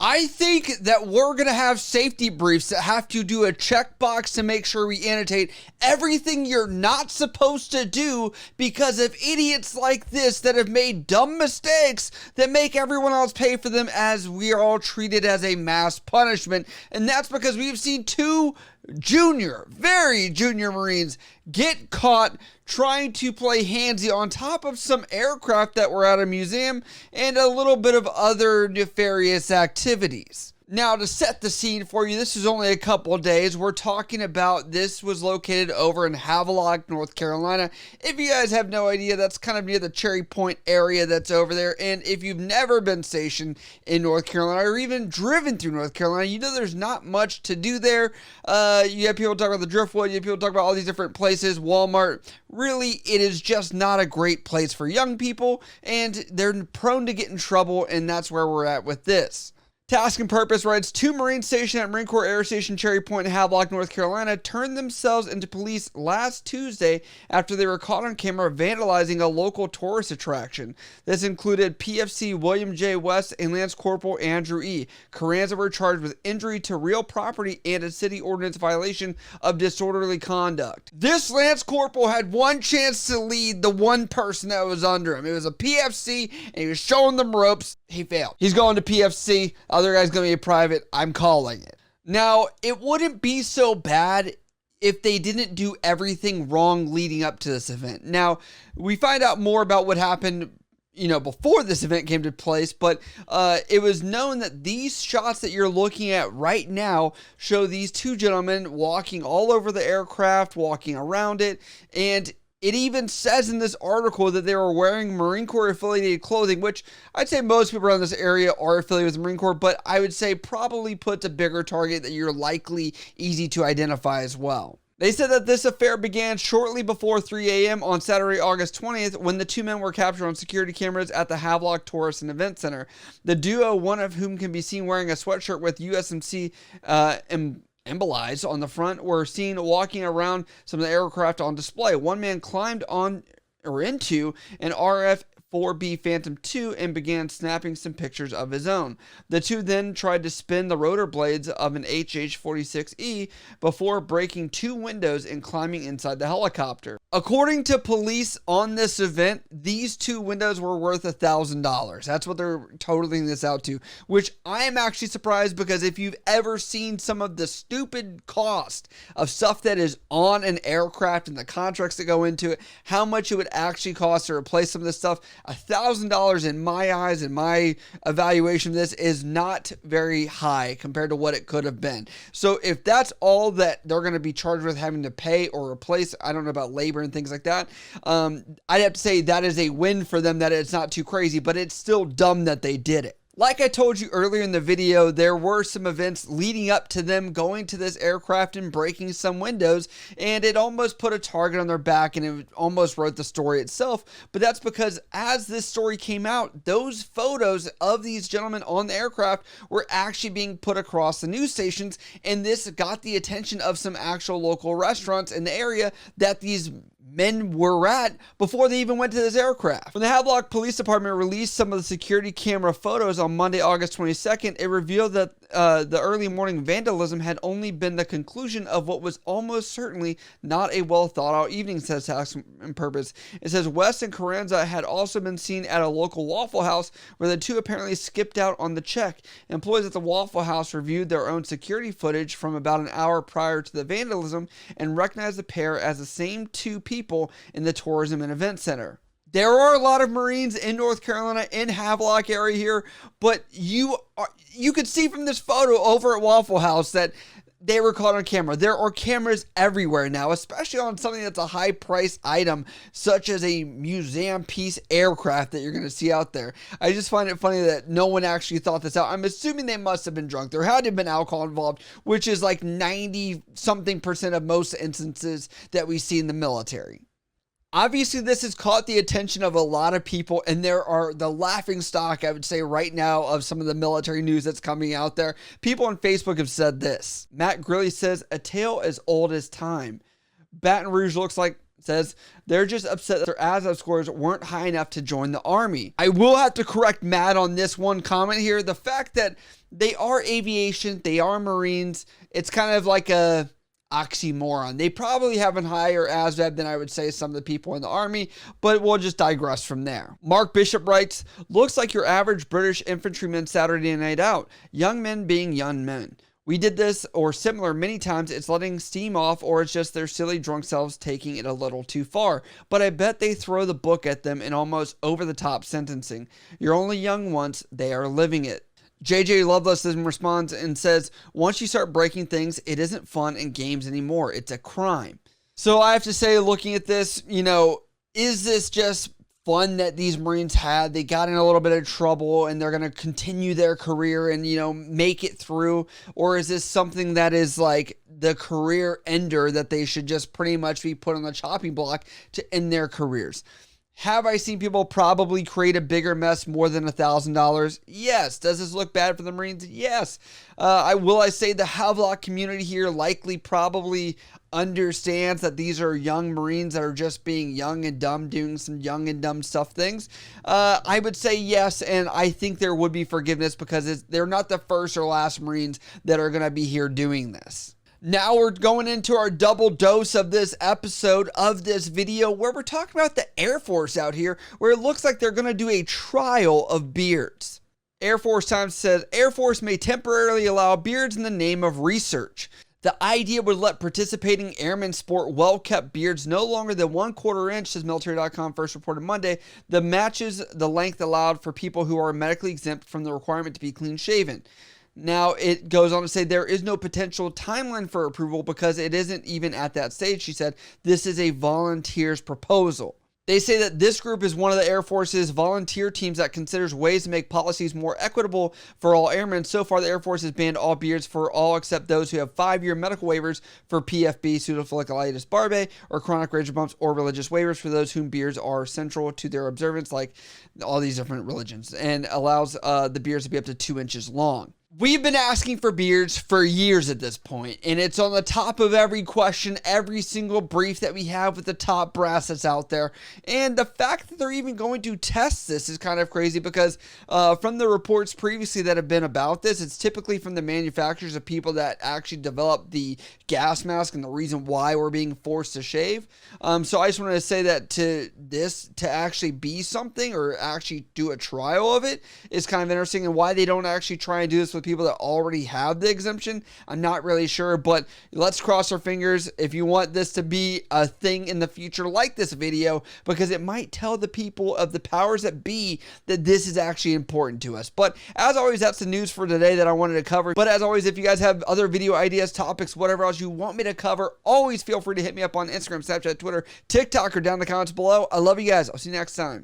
I think that we're going to have safety briefs that have to do a checkbox to make sure we annotate everything you're not supposed to do because of idiots like this that have made dumb mistakes that make everyone else pay for them, as we are all treated as a mass punishment. And that's because we've seen two very junior Marines get caught trying to play handsy on top of some aircraft that were at a museum and a little bit of other nefarious activities. Now, to set the scene for you, this is only a couple of days. We're talking about this was located over in Havelock, North Carolina. If you guys have no idea, that's kind of near the Cherry Point area that's over there. And if you've never been stationed in North Carolina or even driven through North Carolina, you know there's not much to do there. You have people talk about the Driftwood, you have people talk about all these different places, Walmart. Really, it is just not a great place for young people, and they're prone to get in trouble, and that's where we're at with this. Task and Purpose writes, 2 Marines stationed at Marine Corps Air Station Cherry Point in Havelock, North Carolina, turned themselves into police last Tuesday after they were caught on camera vandalizing a local tourist attraction. This included PFC William J. West and Lance Corporal Andrew E. Carranza were charged with injury to real property and a city ordinance violation of disorderly conduct. This Lance Corporal had one chance to lead the one person that was under him. It was a PFC, and he was showing them ropes. He failed. He's going to PFC. Other guy's going to be a private. I'm calling it. Now, it wouldn't be so bad if they didn't do everything wrong leading up to this event. Now, we find out more about what happened, before this event came to place, but it was known that these shots that you're looking at right now show these 2 gentlemen walking all over the aircraft, walking around it, and it even says in this article that they were wearing Marine Corps affiliated clothing, which I'd say most people around this area are affiliated with the Marine Corps, but I would say probably puts a bigger target that you're likely easy to identify as well. They said that this affair began shortly before 3 a.m. on Saturday, August 20th, when the 2 men were captured on security cameras at the Havelock Tourist and Event Center. The duo, one of whom can be seen wearing a sweatshirt with USMC embolized on the front, were seen walking around some of the aircraft on display. One man climbed on or into an RF-4B Phantom II and began snapping some pictures of his own. The 2 then tried to spin the rotor blades of an HH-46E before breaking 2 windows and climbing inside the helicopter. According to police on this event, these 2 windows were worth $1,000. That's what they're totaling this out to, which I am actually surprised, because if you've ever seen some of the stupid cost of stuff that is on an aircraft and the contracts that go into it, how much it would actually cost to replace some of this stuff, $1,000 in my eyes and my evaluation of this is not very high compared to what it could have been. So if that's all that they're going to be charged with having to pay or replace, I don't know about labor and things like that, I'd have to say that is a win for them, that it's not too crazy, but it's still dumb that they did it. Like I told you earlier in the video, there were some events leading up to them going to this aircraft and breaking some windows, and it almost put a target on their back, and it almost wrote the story itself. But that's because as this story came out, those photos of these gentlemen on the aircraft were actually being put across the news stations, and this got the attention of some actual local restaurants in the area that these men were at before they even went to this aircraft. When the Havelock Police Department released some of the security camera photos on Monday, August 22nd, it revealed that the early morning vandalism had only been the conclusion of what was almost certainly not a well thought out evening, says Task and Purpose. It says West and Carranza had also been seen at a local Waffle House where the 2 apparently skipped out on the check. Employees at the Waffle House reviewed their own security footage from about an hour prior to the vandalism and recognized the pair as the same 2 people in the Tourism and Event Center. There are a lot of Marines in North Carolina, in Havelock area here, but you could see from this photo over at Waffle House that they were caught on camera. There are cameras everywhere now, especially on something that's a high price item, such as a museum piece aircraft that you're going to see out there. I just find it funny that no one actually thought this out. I'm assuming they must have been drunk. There had to have been alcohol involved, which is like 90-something% of most instances that we see in the military. Obviously, this has caught the attention of a lot of people, and there are the laughing stock, I would say, right now of some of the military news that's coming out there. People on Facebook have said this. Matt Grilly says, a tale as old as time. Baton Rouge says they're just upset that their ASVAB scores weren't high enough to join the Army. I will have to correct Matt on this one comment here. The fact that they are aviation, they are Marines. It's kind of like a oxymoron. They probably have a higher ASVAB than I would say some of the people in the Army, but we'll just digress from there. Mark Bishop writes, looks like your average British infantryman Saturday night out. Young men being young men. We did this or similar many times. It's letting steam off, or it's just their silly drunk selves taking it a little too far. But I bet they throw the book at them in almost over-the-top sentencing. You're only young once. They are living it. JJ Loveless then responds and says, once you start breaking things, it isn't fun and games anymore. It's a crime. So I have to say, looking at this, is this just fun that these Marines had? They got in a little bit of trouble and they're going to continue their career and, make it through? Or is this something that is like the career ender that they should just pretty much be put on the chopping block to end their careers? Have I seen people probably create a bigger mess more than $1,000? Yes. Does this look bad for the Marines? Yes. I say the Havelock community here likely probably understands that these are young Marines that are just being young and dumb, doing some young and dumb things. I would say yes, and I think there would be forgiveness because they're not the first or last Marines that are going to be here doing this. Now we're going into our double dose of this episode of this video where we're talking about the Air Force out here, where it looks like they're going to do a trial of beards. Air Force Times says, Air Force may temporarily allow beards in the name of research. The idea would let participating airmen sport well-kept beards no longer than 1/4 inch, says military.com, first reported Monday. The matches the length allowed for people who are medically exempt from the requirement to be clean-shaven. Now, it goes on to say there is no potential timeline for approval because it isn't even at that stage. She said, this is a volunteer's proposal. They say that this group is one of the Air Force's volunteer teams that considers ways to make policies more equitable for all airmen. So far, the Air Force has banned all beards for all except those who have 5-year medical waivers for PFB, pseudofolliculitis barbae, or chronic razor bumps, or religious waivers for those whom beards are central to their observance, like all these different religions, and allows the beards to be up to 2 inches long. We've been asking for beards for years at this point, and it's on the top of every question, every single brief that we have with the top brass that's out there. And the fact that they're even going to test this is kind of crazy because from the reports previously that have been about this, it's typically from the manufacturers of people that actually develop the gas mask and the reason why we're being forced to shave. So I just wanted to say that to actually be something or actually do a trial of it is kind of interesting, and why they don't actually try and do this with people that already have the exemption, I'm not really sure, but let's cross our fingers if you want this to be a thing in the future like this video, because it might tell the people of the powers that be that this is actually important to us. But as always, that's the news for today that I wanted to cover. But as always, if you guys have other video ideas, topics, whatever else you want me to cover, always feel free to hit me up on Instagram, Snapchat, Twitter, TikTok, or down in the comments below. I love you guys. I'll see you next time.